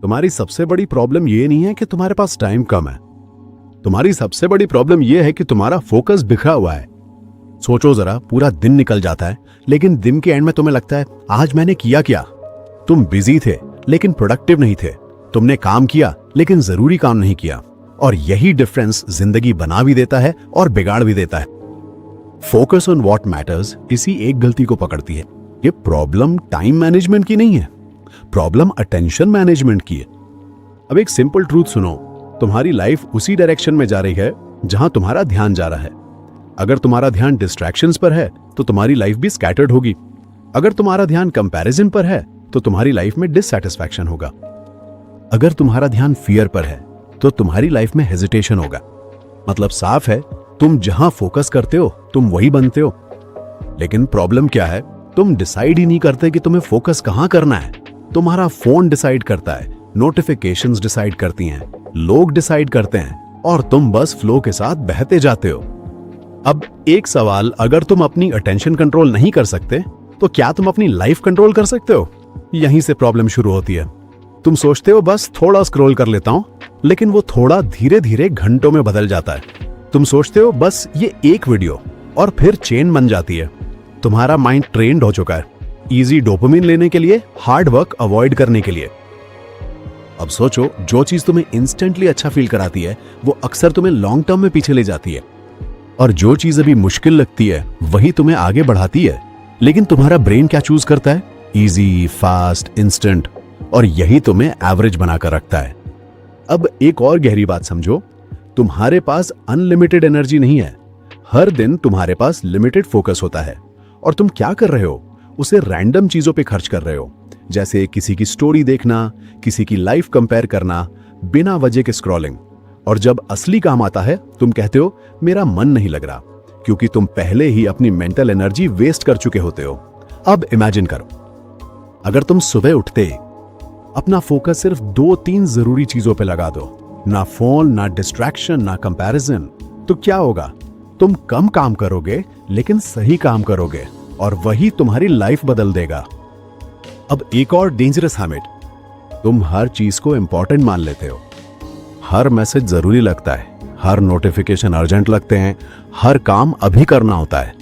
तुम्हारी सबसे बड़ी प्रॉब्लम ये नहीं है कि तुम्हारे पास टाइम कम है। तुम्हारी सबसे बड़ी प्रॉब्लम ये है कि तुम्हारा फोकस बिखरा हुआ है। सोचो जरा, पूरा दिन निकल जाता है लेकिन दिन के एंड में तुम्हें लगता है आज मैंने किया क्या। तुम बिजी थे लेकिन प्रोडक्टिव नहीं थे। तुमने काम किया लेकिन जरूरी काम नहीं किया। और यही डिफरेंस जिंदगी बना भी देता है और बिगाड़ भी देता है। फोकस ऑन व्हाट मैटर्स इसी एक गलती को पकड़ती है। ये प्रॉब्लम टाइम मैनेजमेंट की नहीं है, प्रॉब्लम अटेंशन मैनेजमेंट की है। अब एक सिंपल ट्रूथ सुनो, तुम्हारी लाइफ उसी डायरेक्शन में जा रही है जहां तुम्हारा ध्यान जा रहा है। अगर तुम्हारा ध्यान डिस्ट्रैक्शंस पर है तो तुम्हारी लाइफ भी स्कैटर्ड होगी। अगर तुम्हारा ध्यान कंपैरिजन पर है तो तुम्हारी लाइफ में डिससैटिस्फैक्शन होगा। अगर तुम्हारा ध्यान फियर पर है तो तुम्हारी लाइफ में हेजिटेशन होगा। मतलब साफ है, तुम जहां फोकस करते हो तुम वही बनते हो। लेकिन प्रॉब्लम क्या है, तुम डिसाइड ही नहीं करते कि तुम्हें फोकस कहां करना है। तुम्हारा फोन डिसाइड करता है, नोटिफिकेशंस डिसाइड करती हैं, लोग डिसाइड करते हैं और तुम बस फ्लो के साथ बहते जाते हो। अब एक सवाल, अगर तुम अपनी अटेंशन कंट्रोल नहीं कर सकते तो क्या तुम अपनी लाइफ कंट्रोल कर सकते हो? यहीं से प्रॉब्लम शुरू होती है। तुम सोचते हो बस थोड़ा स्क्रॉल कर लेता हूं, लेकिन वो थोड़ा धीरे धीरे घंटों में बदल जाता है। तुम सोचते हो बस ये एक वीडियो, और फिर चेन बन जाती है। तुम्हारा माइंड ट्रेन्ड हो चुका है इजी डोपामिन लेने के लिए, हार्ड वर्क अवॉइड करने के लिए। अब सोचो, जो चीज तुम्हें इंस्टेंटली अच्छा फील कराती है वो अक्सर तुम्हें लॉन्ग टर्म में पीछे ले जाती है, और जो चीज अभी मुश्किल लगती है वही तुम्हें आगे बढ़ाती है। लेकिन तुम्हारा ब्रेन क्या चूज करता है? इजी, फास्ट, इंस्टेंट, और यही तुम्हें एवरेज बनाकर रखता है। अब एक और गहरी बात समझो, तुम्हारे पास अनलिमिटेड एनर्जी नहीं है। हर दिन तुम्हारे पास लिमिटेड फोकस होता है, और तुम क्या कर रहे हो? उसे रैंडम चीजों पे खर्च कर रहे हो, जैसे किसी की स्टोरी देखना, किसी की लाइफ कंपेयर करना, बिना वजह के स्क्रॉलिंग। और जब असली काम आता है तुम कहते हो मेरा मन नहीं लग रहा, क्योंकि तुम पहले ही अपनी मेंटल एनर्जी वेस्ट कर चुके होते हो। अब इमेजिन करो, अगर तुम सुबह उठते अपना फोकस सिर्फ 2-3 जरूरी चीजों पे लगा दो, ना फोन, ना डिस्ट्रैक्शन, ना कंपैरिजन, तो क्या होगा? तुम कम काम करोगे लेकिन सही काम करोगे, और वही तुम्हारी लाइफ बदल देगा। अब एक और डेंजरस हैबिट, तुम हर चीज को इंपॉर्टेंट मान लेते हो। हर मैसेज जरूरी लगता है, हर नोटिफिकेशन अर्जेंट लगते हैं, हर काम अभी करना होता है।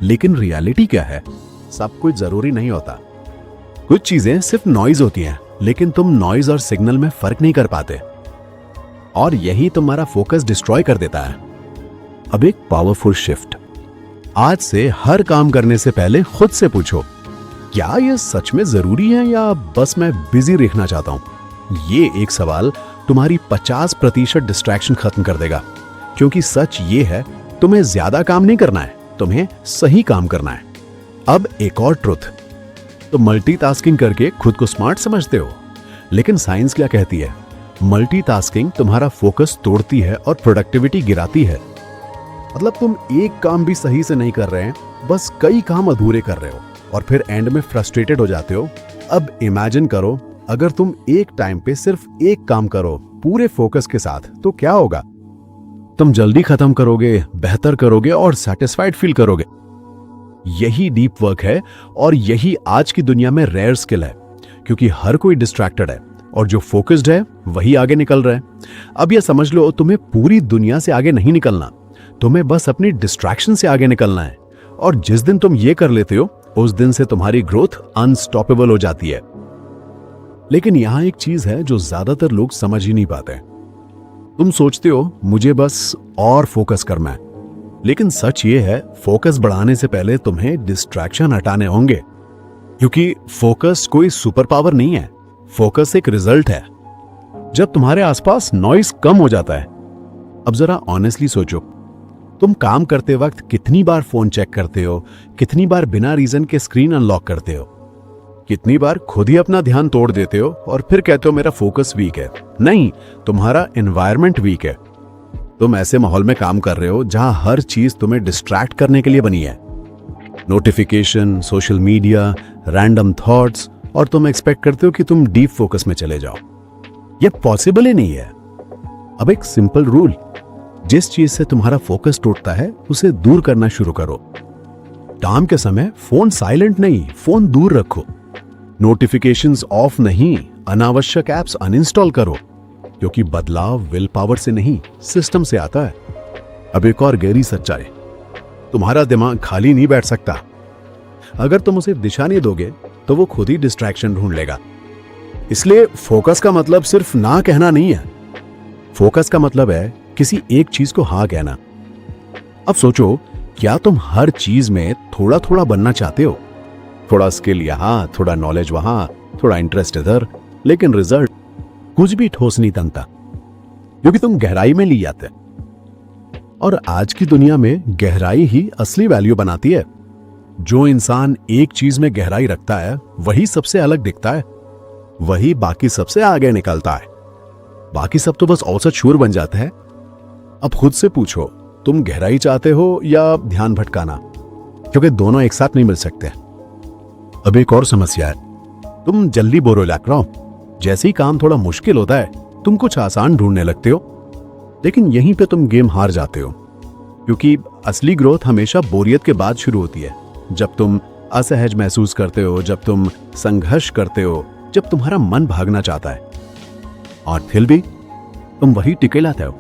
लेकिन रियलिटी क्या है? सब कुछ जरूरी नहीं होता। कुछ चीजें सिर्फ नॉइज होती हैं, लेकिन तुम नॉइज और सिग्नल में फर्क नहीं कर पाते, और यही तुम्हारा फोकस डिस्ट्रॉय कर देता है। अब एक पावरफुल शिफ्ट, आज से हर काम करने से पहले खुद से पूछो, क्या यह सच में जरूरी है या बस मैं बिजी रखना चाहता हूं? ये एक सवाल तुम्हारी 50% डिस्ट्रैक्शन खत्म कर देगा, क्योंकि सच ये है, तुम्हें ज्यादा काम नहीं करना है, तुम्हें सही काम करना है। अब एक और ट्रुथ, तो मल्टीटास्किंग करके खुद को स्मार्ट समझते हो, लेकिन साइंस क्या कहती है? मल्टीटास्किंग तुम्हारा फोकस तोड़ती है और प्रोडक्टिविटी गिराती है। मतलब तुम एक काम भी सही से नहीं कर रहे हैं, बस कई काम अधूरे कर रहे हो, और फिर एंड में फ्रस्ट्रेटेड हो जाते हो। अब इमेजिन करो, अगर तुम एक टाइम पे सिर्फ एक काम करो पूरे फोकस के साथ, तो क्या होगा? तुम जल्दी खत्म करोगे, बेहतर करोगे और सेटिस्फाइड फील करोगे। यही डीप वर्क है, और यही आज की दुनिया में रेयर स्किल है, क्योंकि हर कोई डिस्ट्रैक्टेड है और जो फोकस्ड है वही आगे निकल रहा है। अब यह समझ लो, तुम्हें पूरी दुनिया से आगे नहीं निकलना, तुम्हें बस अपनी डिस्ट्रैक्शन से आगे निकलना है। और जिस दिन तुम ये कर लेते हो, उस दिन से तुम्हारी ग्रोथ अनस्टॉपेबल हो जाती है। लेकिन यहां एक चीज है जो ज्यादातर लोग समझ ही नहीं पाते। तुम सोचते हो मुझे बस और फोकस करना है, लेकिन सच ये है, फोकस बढ़ाने से पहले तुम्हें डिस्ट्रैक्शन हटाने होंगे, क्योंकि फोकस कोई सुपर पावर नहीं है, फोकस एक रिजल्ट है। जब तुम्हारे आसपास नॉइस कम हो जाता है, अब जरा ऑनेस्टली सोचो, तुम काम करते वक्त कितनी बार फोन चेक करते हो? कितनी बार बिना रीजन के स्क्रीन अनलॉक करते हो? कितनी बार खुद ही अपना ध्यान तोड़ देते हो और फिर कहते हो मेरा फोकस वीक है? नहीं, तुम्हारा एनवायरनमेंट वीक है। तुम ऐसे माहौल में काम कर रहे हो जहां हर चीज तुम्हें डिस्ट्रैक्ट करने के लिए बनी है, notification, social media, random thoughts, और तुम एक्सपेक्ट करते हो कि तुम डीप फोकस में चले जाओ। यह पॉसिबल ही नहीं है। अब एक सिंपल रूल, जिस चीज से तुम्हारा फोकस टूटता है उसे दूर करना शुरू करो। काम के समय फोन साइलेंट नहीं, फोन दूर रखो। नोटिफिकेशंस ऑफ नहीं, अनावश्यक ऐप्स अनइंस्टॉल करो, क्योंकि बदलाव विल पावर से नहीं सिस्टम से आता है। अब एक और गहरी सच्चाई, तुम्हारा दिमाग खाली नहीं बैठ सकता। अगर तुम उसे दिशा नहीं दोगे तो वो खुद ही डिस्ट्रैक्शन ढूंढ लेगा। इसलिए फोकस का मतलब सिर्फ ना कहना नहीं है। फोकस का मतलब है किसी एक चीज को हाँ कहना। अब सोचो, क्या तुम हर चीज में थोड़ा थोड़ा बनना चाहते हो? थोड़ा स्किल यहां, थोड़ा नॉलेज वहां, थोड़ा इंटरेस्ट इधर, लेकिन रिजल्ट कुछ भी ठोस नहीं तनता, क्योंकि तुम गहराई में ली जाते। और आज की दुनिया में गहराई ही असली वैल्यू बनाती है। जो इंसान एक चीज में गहराई रखता है वही सबसे अलग दिखता है, वही बाकी सबसे आगे निकलता है। बाकी सब तो बस औसत शूर बन जाते हैं। अब खुद से पूछो, तुम गहराई चाहते हो या ध्यान भटकाना? क्योंकि दोनों एक साथ नहीं मिल सकते। अब एक और समस्या है, तुम जल्दी बोर हो लग रहा हो। जैसे ही काम थोड़ा मुश्किल होता है तुम कुछ आसान ढूंढने लगते हो, लेकिन यहीं पे तुम गेम हार जाते हो। क्योंकि असली ग्रोथ हमेशा बोरियत के बाद शुरू होती है, जब तुम असहज महसूस करते हो, जब तुम संघर्ष करते हो, जब तुम्हारा मन भागना चाहता है, और फिर भी तुम वही टिके लाते हो।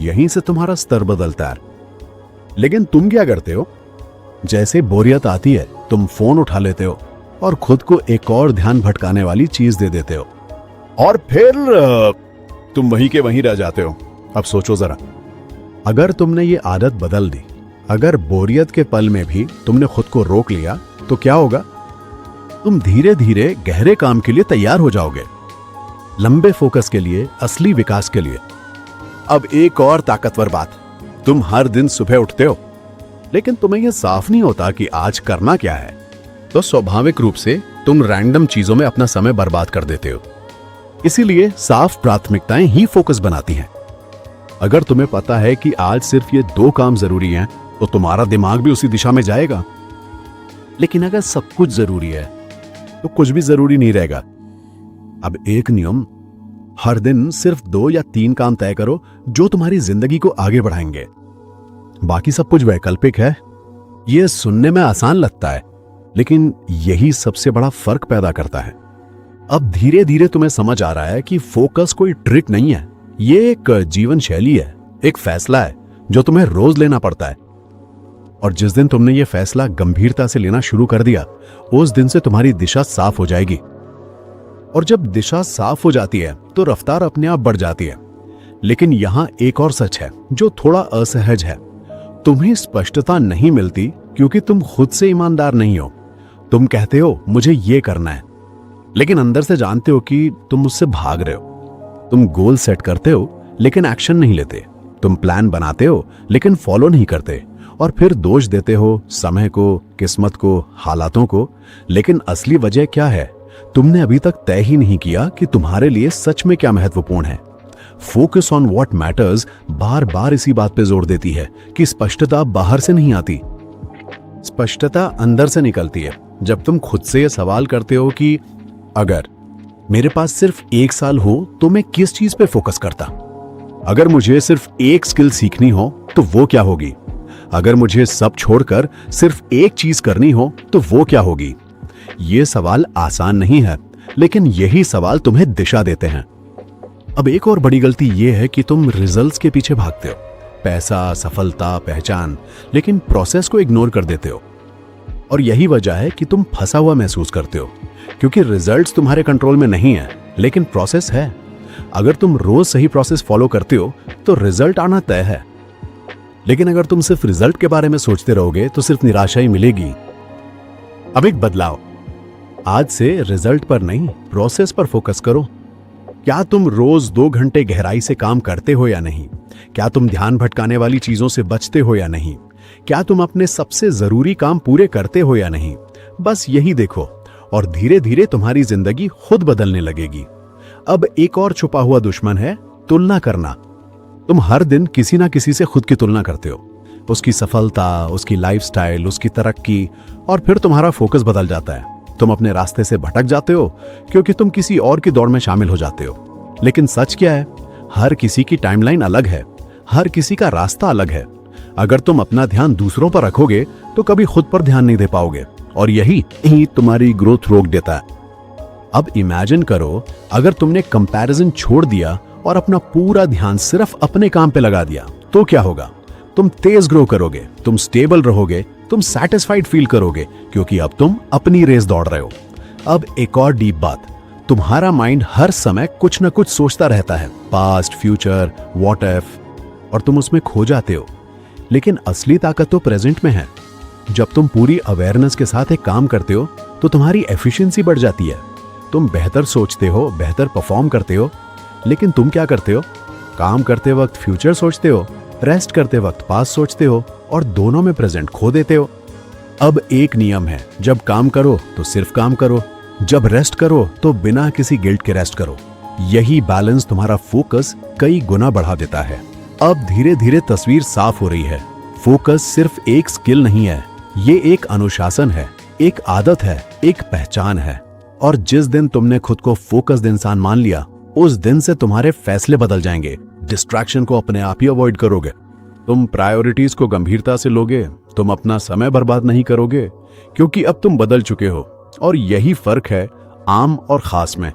यहीं से तुम्हारा स्तर बदलता है। लेकिन तुम क्या करते हो? जैसे बोरियत आती है तुम फोन उठा लेते हो और खुद को एक और ध्यान भटकाने वाली चीज दे देते हो, और फिर तुम वहीं के वहीं रह जाते हो। अब सोचो जरा, अगर तुमने ये आदत बदल दी, अगर बोरियत के पल में भी तुमने खुद को रोक लिया, तो क्या होगा? तुम धीरे धीरे गहरे काम के लिए तैयार हो जाओगे, लंबे फोकस के लिए, असली विकास के लिए। अब एक और ताकतवर बात, तुम हर दिन सुबह उठते हो, लेकिन तुम्हें यह साफ नहीं होता कि आज करना क्या है, तो स्वाभाविक रूप से तुम रैंडम चीजों में अपना समय बर्बाद कर देते हो। इसीलिए साफ प्राथमिकताएं ही फोकस बनाती हैं। अगर तुम्हें पता है कि आज सिर्फ ये 2 काम जरूरी हैं, तो तुम्हारा दिमाग भी उसी दिशा में जाएगा। लेकिन अगर सब कुछ जरूरी है तो कुछ भी जरूरी नहीं रहेगा। अब एक नियम, हर दिन सिर्फ 2 या 3 काम तय करो जो तुम्हारी जिंदगी को आगे बढ़ाएंगे। बाकी सब कुछ वैकल्पिक है। यह सुनने में आसान लगता है, लेकिन यही सबसे बड़ा फर्क पैदा करता है। अब धीरे धीरे तुम्हें समझ आ रहा है कि फोकस कोई ट्रिक नहीं है, ये एक जीवन शैली है, एक फैसला है जो तुम्हें रोज लेना पड़ता है। और जिस दिन तुमने ये फैसला गंभीरता से लेना शुरू कर दिया, उस दिन से तुम्हारी दिशा साफ हो जाएगी। और जब दिशा साफ हो जाती है तो रफ्तार अपने आप बढ़ जाती है। लेकिन यहां एक और सच है जो थोड़ा असहज है। तुम्हें स्पष्टता नहीं मिलती क्योंकि तुम खुद से ईमानदार नहीं हो। तुम कहते हो मुझे ये करना है, लेकिन अंदर से जानते हो कि तुम मुझसे भाग रहे हो। तुम गोल सेट करते हो लेकिन एक्शन नहीं लेते। तुम प्लान बनाते हो लेकिन फॉलो नहीं करते, और फिर दोष देते हो समय को, किस्मत को, हालातों को। लेकिन असली वजह क्या है? तुमने अभी तक तय ही नहीं किया कि तुम्हारे लिए सच में क्या महत्वपूर्ण है। फोकस ऑन व्हाट मैटर्स बार बार इसी बात पे जोर देती है कि स्पष्टता बाहर से नहीं आती, स्पष्टता अंदर से निकलती है। जब तुम खुद से यह सवाल करते हो कि अगर मेरे पास सिर्फ 1 साल हो तो मैं किस चीज पे फोकस करता? अगर मुझे सिर्फ एक स्किल सीखनी हो तो वो क्या होगी? अगर मुझे सब छोड़कर सिर्फ एक चीज करनी हो तो वो क्या होगी? ये सवाल आसान नहीं है, लेकिन यही सवाल तुम्हें दिशा देते हैं। अब एक और बड़ी गलती ये है कि तुम रिजल्ट्स के पीछे भागते हो, पैसा, सफलता, पहचान, लेकिन प्रोसेस को इग्नोर कर देते हो। और यही वजह है कि तुम फंसा हुआ महसूस करते हो, क्योंकि रिजल्ट्स तुम्हारे कंट्रोल में नहीं है, लेकिन प्रोसेस है। अगर तुम रोज सही प्रोसेस फॉलो करते हो तो रिजल्ट आना तय है। लेकिन अगर तुम सिर्फ रिजल्ट के बारे में सोचते रहोगे तो सिर्फ निराशा ही मिलेगी। अब एक बदलाव, आज से रिजल्ट पर नहीं, प्रोसेस पर फोकस करो। क्या तुम रोज 2 घंटे गहराई से काम करते हो या नहीं? क्या तुम ध्यान भटकाने वाली चीजों से बचते हो या नहीं? क्या तुम अपने सबसे जरूरी काम पूरे करते हो या नहीं? बस यही देखो, और धीरे धीरे तुम्हारी जिंदगी खुद बदलने लगेगी। अब एक और छुपा हुआ दुश्मन है तुलना करना। तुम हर दिन किसी ना किसी से खुद की तुलना करते हो, उसकी सफलता, उसकी लाइफस्टाइल, उसकी तरक्की, और फिर तुम्हारा फोकस बदल जाता है। तुम अपने रास्ते से भटक जाते हो क्योंकि तुम किसी और की दौड़ में शामिल हो जाते हो। लेकिन सच क्या है? हर किसी की टाइमलाइन अलग है, हर किसी का रास्ता अलग है। अगर तुम अपना ध्यान दूसरों पर रखोगे तो कभी खुद पर ध्यान नहीं दे पाओगे, और यही तुम्हारी ग्रोथ रोक देता है। अब इमेजिन करो, अगर तुमने कंपैरिजन छोड़ दिया और अपना पूरा ध्यान सिर्फ अपने काम पे लगा दिया, तो क्या होगा? तुम तेज ग्रो करोगे, तुम स्टेबल रहोगे, तुम सैटिस्फाइड फील करोगे, क्योंकि अब तुम अपनी रेस दौड़ रहे हो। अब एक और डीप बात, तुम्हारा माइंड हर समय कुछ ना कुछ सोचता रहता है, पास्ट, फ्यूचर, व्हाट इफ, और तुम उसमें खो जाते हो। लेकिन असली ताकत तो प्रेजेंट में है। जब तुम पूरी अवेयरनेस के साथ एक काम करते हो तो तुम्हारी एफिशिएंसी बढ़ जाती है। तुम बेहतर सोचते हो, बेहतर परफॉर्म करते हो। लेकिन तुम क्या करते हो? काम करते वक्त फ्यूचर सोचते हो, रेस्ट करते वक्त पास्ट सोचते हो, और दोनों में प्रेजेंट खो देते हो। अब एक नियम है, जब काम करो तो सिर्फ काम करो, जब रेस्ट करो तो बिना किसी गिल्ट के रेस्ट करो। यही बैलेंस तुम्हारा फोकस कई गुना बढ़ा देता है। अब धीरे धीरे तस्वीर साफ हो रही है। फोकस सिर्फ एक स्किल नहीं है, ये एक अनुशासन है, एक आदत है, एक पहचान है। और जिस दिन तुमने खुद को फोकस्ड इंसान मान लिया, उस दिन से तुम्हारे फैसले बदल जाएंगे। डिस्ट्रैक्शन को अपने आप ही अवॉइड करोगे, तुम प्रायोरिटीज को गंभीरता से लोगे, तुम अपना समय बर्बाद नहीं करोगे, क्योंकि अब तुम बदल चुके हो। और यही फर्क है आम और खास में।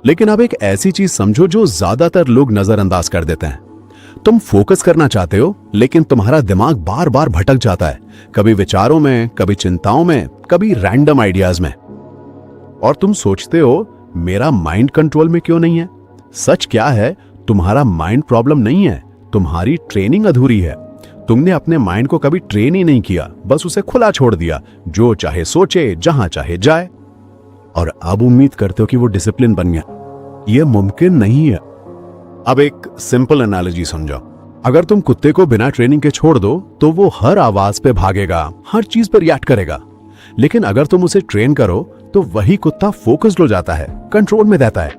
लेकिन अब एक ऐसी चीज समझो जो ज्यादातर लोग नजरअंदाज कर देते हैं। तुम फोकस करना चाहते हो, लेकिन तुम्हारा दिमाग बार बार भटक जाता है, कभी विचारों में, कभी चिंताओं में, कभी रैंडम आइडियाज में। और तुम सोचते हो, मेरा माइंड कंट्रोल में क्यों नहीं है? सच क्या है, तुम्हारा माइंड प्रॉब्लम नहीं है, तुम्हारी ट्रेनिंग अधूरी है। तुमने अपने माइंड को कभी ट्रेन ही नहीं किया, बस उसे खुला छोड़ दिया, जो चाहे सोचे, जहां चाहे जाए। और अब उम्मीद करते हो कि वो डिसिप्लिन बन गया। यह मुमकिन नहीं है। अब एक सिंपल एनालॉजी समझो। अगर तुम कुत्ते को बिना ट्रेनिंग के छोड़ दो तो वो हर आवाज पे भागेगा, हर चीज पर रिएक्ट करेगा। लेकिन अगर तुम उसे ट्रेन करो तो वही कुत्ता फोकस्ड हो जाता है, कंट्रोल में रहता है।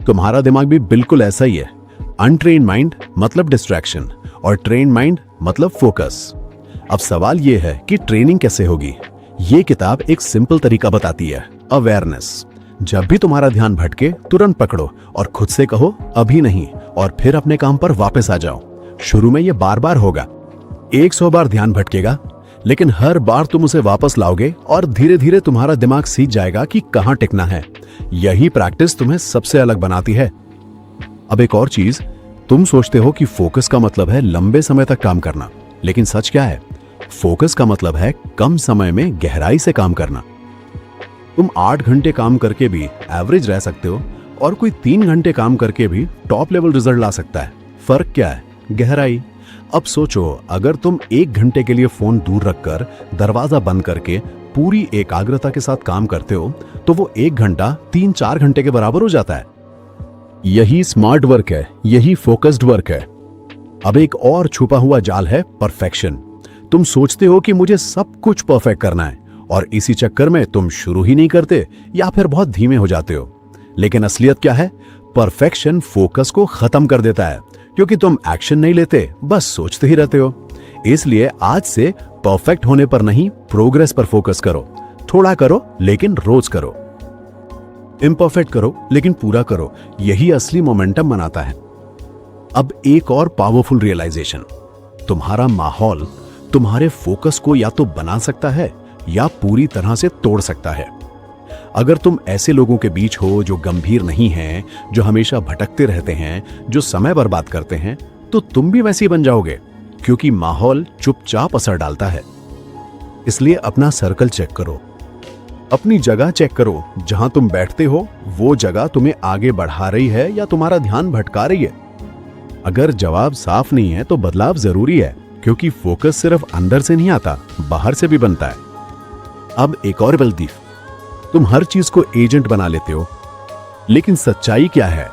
तुम्हारा दिमाग भी बिल्कुल ऐसा ही है। अनट्रेन माइंड मतलब डिस्ट्रैक्शन, और ट्रेन माइंड मतलब फोकस। अब सवाल यह है कि ट्रेनिंग कैसे होगी? ये किताब एक सिंपल तरीका बताती है, अवेयरनेस। जब भी तुम्हारा ध्यान भटके, तुरंत पकड़ो और खुद से कहो अभी नहीं, और फिर अपने काम पर वापस आ जाओ। शुरू में ये बार बार होगा, 100 बार ध्यान भटकेगा, लेकिन हर बार तुम उसे वापस लाओगे और धीरे धीरे तुम्हारा दिमाग सीख जाएगा कि कहां टिकना है। यही प्रैक्टिस तुम्हें सबसे अलग बनाती है। अब एक और चीज, तुम सोचते हो कि फोकस का मतलब है लंबे समय तक काम करना, लेकिन सच क्या है? फोकस का मतलब है कम समय में गहराई से काम करना। तुम 8 घंटे काम करके भी एवरेज रह सकते हो, और कोई 3 घंटे काम करके भी टॉप लेवल रिजल्ट ला सकता है। फर्क क्या है? गहराई। अब सोचो, अगर तुम 1 घंटे के लिए फोन दूर रखकर, दरवाजा बंद करके पूरी एकाग्रता के साथ काम करते हो, तो वो 1 घंटा 3-4 घंटे के बराबर हो जाता है। यही स्मार्ट वर्क है, यही फोकस्ड वर्क है। अब एक और छुपा हुआ जाल है, परफेक्शन। तुम सोचते हो कि मुझे सब कुछ परफेक्ट करना है, और इसी चक्कर में तुम शुरू ही नहीं करते या फिर बहुत धीमे हो जाते हो। लेकिन असलियत क्या है? परफेक्शन फोकस को खत्म कर देता है, क्योंकि तुम एक्शन नहीं लेते, बस सोचते ही रहते हो। इसलिए आज से परफेक्ट होने पर नहीं, प्रोग्रेस पर फोकस करो। थोड़ा करो लेकिन रोज करो, इम्परफेक्ट करो लेकिन पूरा करो। यही असली मोमेंटम बनाता है। अब एक और पावरफुल रियलाइजेशन, तुम्हारा माहौल तुम्हारे फोकस को या तो बना सकता है या पूरी तरह से तोड़ सकता है। अगर तुम ऐसे लोगों के बीच हो जो गंभीर नहीं हैं, जो हमेशा भटकते रहते हैं, जो समय बर्बाद करते हैं, तो तुम भी वैसे ही बन जाओगे, क्योंकि माहौल चुपचाप असर डालता है। इसलिए अपना सर्कल चेक करो, अपनी जगह चेक करो। जहां तुम बैठते हो वो जगह तुम्हें आगे बढ़ा रही है या तुम्हारा ध्यान भटका रही है? अगर जवाब साफ नहीं है तो बदलाव जरूरी है, क्योंकि फोकस सिर्फ अंदर से नहीं आता, बाहर से भी बनता है। अब एक और गलती, तुम हर चीज को एजेंट बना लेते हो। लेकिन सच्चाई क्या है?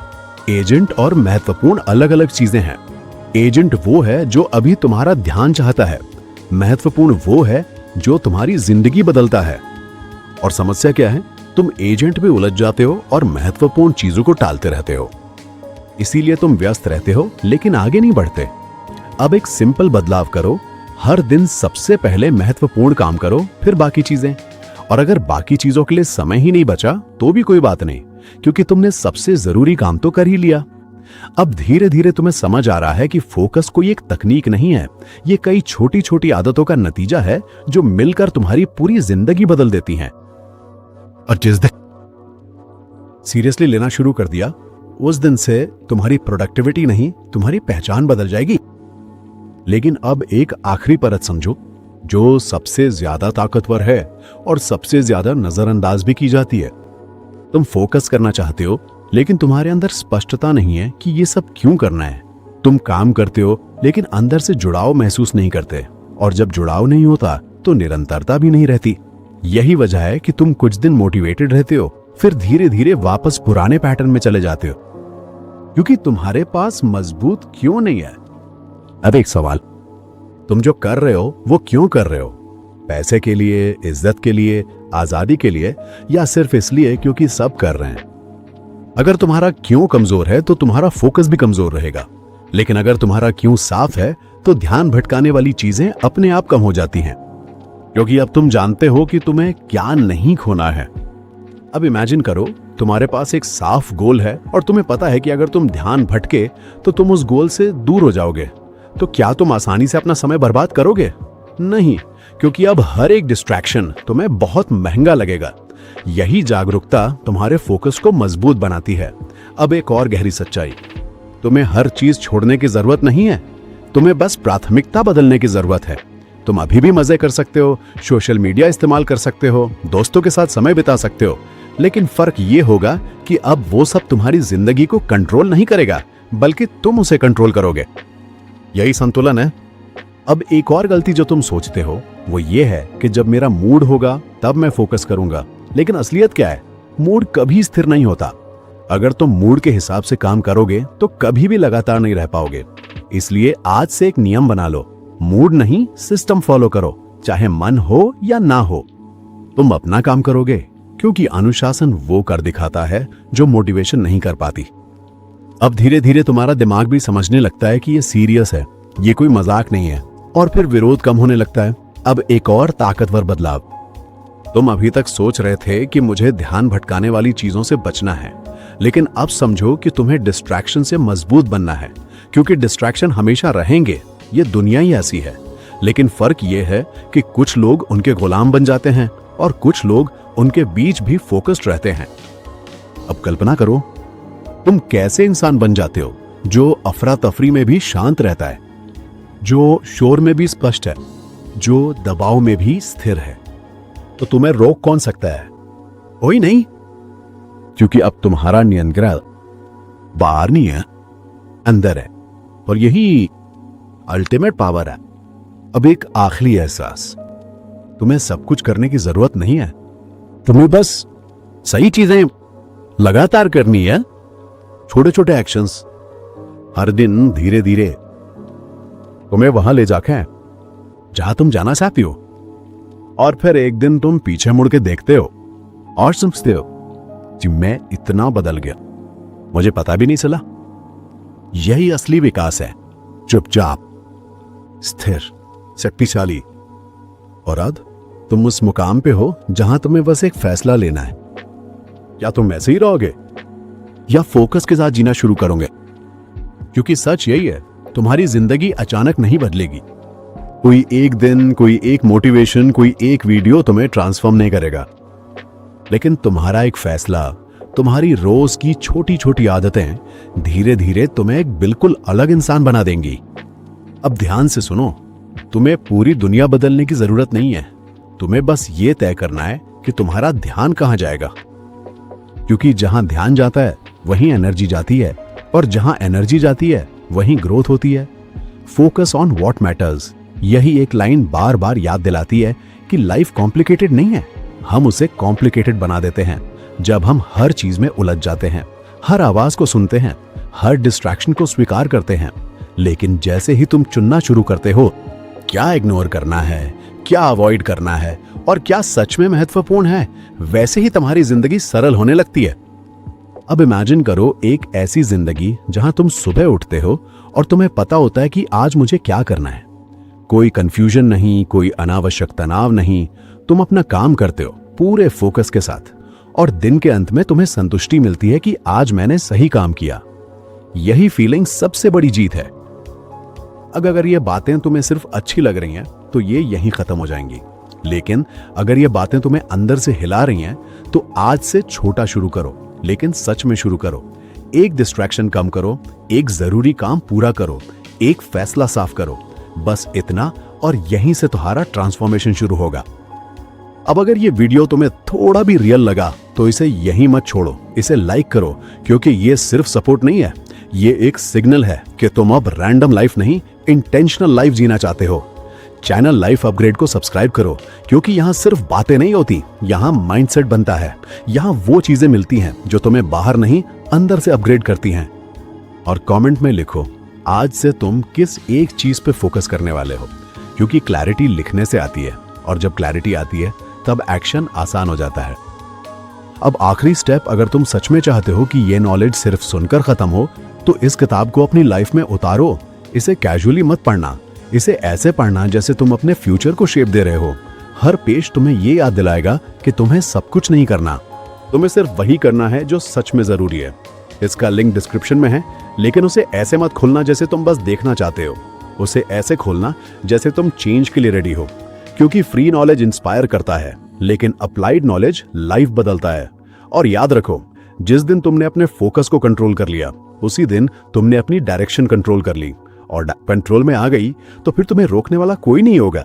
एजेंट और महत्वपूर्ण अलग अलग चीजें हैं। एजेंट वो है जो अभी तुम्हारा ध्यान चाहता है, महत्वपूर्ण वो है जो तुम्हारी जिंदगी बदलता है। और समस्या क्या है? तुम एजेंट में उलझ जाते हो और महत्वपूर्ण चीजों को टालते रहते हो। इसीलिए तुम व्यस्त रहते हो लेकिन आगे नहीं बढ़ते। अब एक सिंपल बदलाव करो, हर दिन सबसे पहले महत्वपूर्ण काम करो, फिर बाकी चीजें। और अगर बाकी चीजों के लिए समय ही नहीं बचा तो भी कोई बात नहीं, क्योंकि तुमने सबसे जरूरी काम तो कर ही लिया। अब धीरे धीरे तुम्हें समझ आ रहा है कि फोकस कोई एक तकनीक नहीं है, ये कई छोटी छोटी आदतों का नतीजा है जो मिलकर तुम्हारी पूरी जिंदगी बदल देती हैं। और सीरियसली लेना शुरू कर दिया, उस दिन से तुम्हारी प्रोडक्टिविटी नहीं, तुम्हारी पहचान बदल जाएगी। लेकिन अब एक आखिरी परत समझो, जो सबसे ज्यादा ताकतवर है और सबसे ज्यादा नजरअंदाज भी की जाती है। तुम फोकस करना चाहते हो, लेकिन तुम्हारे अंदर स्पष्टता नहीं है कि ये सब क्यों करना है। तुम काम करते हो, लेकिन अंदर से जुड़ाव महसूस नहीं करते, और जब जुड़ाव नहीं होता तो निरंतरता भी नहीं रहती। यही वजह है कि तुम कुछ दिन मोटिवेटेड रहते हो, फिर धीरे धीरे वापस पुराने पैटर्न में चले जाते हो, क्योंकि तुम्हारे पास मजबूत क्यों नहीं है। अब एक सवाल, तुम जो कर रहे हो वो क्यों कर रहे हो? पैसे के लिए, इज्जत के लिए, आजादी के लिए, या सिर्फ इसलिए क्योंकि सब कर रहे हैं? अगर तुम्हारा क्यों कमजोर है तो तुम्हारा फोकस भी कमजोर रहेगा। लेकिन अगर तुम्हारा क्यों साफ है तो ध्यान भटकाने वाली चीजें अपने आप कम हो जाती हैं, क्योंकि अब तुम जानते हो कि तुम्हें क्या नहीं खोना है। अब इमेजिन करो, तुम्हारे पास एक साफ गोल है और तुम्हें पता है कि अगर तुम ध्यान भटके तो तुम उस गोल से दूर हो जाओगे। तो क्या तुम आसानी से अपना समय बर्बाद करोगे? नहीं, क्योंकि अब हर एक डिस्ट्रैक्शन तुम्हें बहुत महंगा लगेगा। यही जागरूकता तुम्हारे फोकस को मजबूत बनाती है। अब एक और गहरी सच्चाई, तुम्हें हर चीज छोड़ने की जरूरत नहीं है, तुम्हें बस प्राथमिकता बदलने की जरूरत है। तुम अभी भी मजे कर सकते हो, सोशल मीडिया इस्तेमाल कर सकते हो, दोस्तों के साथ समय बिता सकते हो, लेकिन फर्क ये होगा कि अब वो सब तुम्हारी जिंदगी को कंट्रोल नहीं करेगा, बल्कि तुम उसे कंट्रोल करोगे। यही संतुलन है। अब एक और गलती जो तुम सोचते हो वो ये है कि जब मेरा मूड होगा तब मैं फोकस करूंगा, लेकिन असलियत क्या है? मूड कभी स्थिर नहीं होता। अगर तुम मूड के हिसाब से काम करोगे तो कभी भी लगातार नहीं रह पाओगे। इसलिए आज से एक नियम बना लो, मूड नहीं सिस्टम फॉलो करो, चाहे मन हो या ना हो। तुम अपना काम करोगे, क्योंकि अनुशासन वो कर दिखाता है जो मोटिवेशन नहीं कर पाती। अब धीरे धीरे तुम्हारा दिमाग भी समझने लगता है कि ये सीरियस है, ये कोई मजाक नहीं है, और फिर विरोध कम होने लगता है। अब एक और ताकतवर बदलाव, तुम अभी तक सोच रहे थे कि मुझे ध्यान भटकाने वाली चीजों से बचना है, लेकिन अब समझो कि तुम्हें डिस्ट्रैक्शन से मजबूत बनना है, क्योंकि डिस्ट्रैक्शन हमेशा रहेंगे, ये दुनिया ही ऐसी है। लेकिन फर्क ये है कि कुछ लोग उनके गुलाम बन जाते हैं और कुछ लोग उनके बीच भी फोकस्ड रहते हैं। अब कल्पना करो, तुम कैसे इंसान बन जाते हो जो अफरा तफरी में भी शांत रहता है, जो शोर में भी स्पष्ट है, जो दबाव में भी स्थिर है। तो तुम्हें रोक कौन सकता है? कोई नहीं, क्योंकि अब तुम्हारा नियंत्रण बाहर नहीं है, अंदर है, और यही अल्टीमेट पावर है। अब एक आखिरी एहसास, तुम्हें सब कुछ करने की जरूरत नहीं है, तुम्हें बस सही चीजें लगातार करनी है। छोटे छोटे एक्शंस हर दिन धीरे धीरे तुम्हें वहां ले जाके जहां तुम जाना चाहती हो, और फिर एक दिन तुम पीछे मुड़ के देखते हो और समझते हो कि मैं इतना बदल गया, मुझे पता भी नहीं चला। यही असली विकास है, चुपचाप, स्थिर, शक्तिशाली। और अब तुम उस मुकाम पे हो जहां तुम्हें बस एक फैसला लेना है, या तुम ऐसे ही रहोगे या फोकस के साथ जीना शुरू करोगे। क्योंकि सच यही है, तुम्हारी जिंदगी अचानक नहीं बदलेगी। कोई एक दिन, कोई एक मोटिवेशन, कोई एक वीडियो तुम्हें ट्रांसफॉर्म नहीं करेगा, लेकिन तुम्हारा एक फैसला, तुम्हारी रोज की छोटी छोटी आदतें धीरे धीरे तुम्हें एक बिल्कुल अलग इंसान बना देंगी। अब ध्यान से सुनो, तुम्हें पूरी दुनिया बदलने की जरूरत नहीं है, तुम्हें बस ये तय करना है कि तुम्हारा ध्यान कहां जाएगा। क्योंकि जहां ध्यान जाता है वहीं एनर्जी जाती है, और जहां एनर्जी जाती है वहीं ग्रोथ होती है। फोकस ऑन व्हाट मैटर्स, यही एक लाइन बार बार याद दिलाती है कि लाइफ कॉम्प्लिकेटेड नहीं है, हम उसे कॉम्प्लिकेटेड बना देते हैं जब हम हर चीज में उलझ जाते हैं, हर आवाज को सुनते हैं, हर डिस्ट्रैक्शन को स्वीकार करते हैं। लेकिन जैसे ही तुम चुनना शुरू करते हो, क्या इग्नोर करना है, क्या अवॉइड करना है, और क्या सच में महत्वपूर्ण है, वैसे ही तुम्हारी जिंदगी सरल होने लगती है। अब इमेजिन करो एक ऐसी जिंदगी जहां तुम सुबह उठते हो और तुम्हें पता होता है कि आज मुझे क्या करना है। कोई कंफ्यूजन नहीं, कोई अनावश्यक तनाव नहीं, तुम अपना काम करते हो पूरे फोकस के साथ, और दिन के अंत में तुम्हें संतुष्टि मिलती है कि आज मैंने सही काम किया। यही फीलिंग सबसे बड़ी जीत है। अगर ये बातें तुम्हें सिर्फ अच्छी लग रही हैं तो ये यहीं खत्म हो जाएंगी, लेकिन अगर ये बातें तुम्हें अंदर से हिला रही हैं तो आज से छोटा शुरू करो, लेकिन सच में शुरू करो। एक डिस्ट्रैक्शन कम करो, एक जरूरी काम पूरा करो, एक फैसला साफ करो, बस इतना, और यहीं से तुम्हारा ट्रांसफॉर्मेशन शुरू होगा। अब अगर ये वीडियो तुम्हें थोड़ा भी रियल लगा तो इसे यहीं मत छोड़ो, इसे लाइक करो, क्योंकि ये सिर्फ सपोर्ट नहीं है, ये एक सिग्नल है कि तुम अब रैंडम लाइफ नहीं, इंटेंशनल लाइफ जीना चाहते हो। चैनल लाइफ अपग्रेड को सब्सक्राइब करो, क्योंकि यहाँ सिर्फ बातें नहीं होती, यहाँ माइंडसेट बनता है। यहाँ वो चीजें मिलती हैं जो तुम्हें बाहर नहीं, अंदर से अपग्रेड करती हैं। और कमेंट में लिखो आज से तुम किस एक चीज पे फोकस करने वाले हो, क्योंकि क्लैरिटी लिखने से आती है, और जब क्लैरिटी आती है तब एक्शन आसान हो जाता है। अब आखिरी स्टेप, अगर तुम सच में चाहते हो कि ये नॉलेज सिर्फ सुनकर खत्म हो, तो इस किताब को अपनी लाइफ में उतारो। इसे कैजुअली मत पढ़ना, इसे ऐसे पढ़ना जैसे तुम अपने फ्यूचर को शेप दे रहे हो। हर पेज तुम्हें ये याद दिलाएगा कि तुम्हें सब कुछ नहीं करना, तुम्हें सिर्फ वही करना है जो सच में जरूरी है। इसका लिंक डिस्क्रिप्शन में है, लेकिन उसे ऐसे मत खोलना जैसे तुम बस देखना चाहते हो, उसे ऐसे खोलना जैसे तुम चेंज के लिए रेडी हो। क्योंकि फ्री नॉलेज इंस्पायर करता है, लेकिन अप्लाइड नॉलेज लाइफ बदलता है। और याद रखो, जिस दिन तुमने अपने फोकस को कंट्रोल कर लिया, उसी दिन तुमने अपनी डायरेक्शन कंट्रोल कर ली, और कंट्रोल में आ गई तो फिर तुम्हें रोकने वाला कोई नहीं होगा।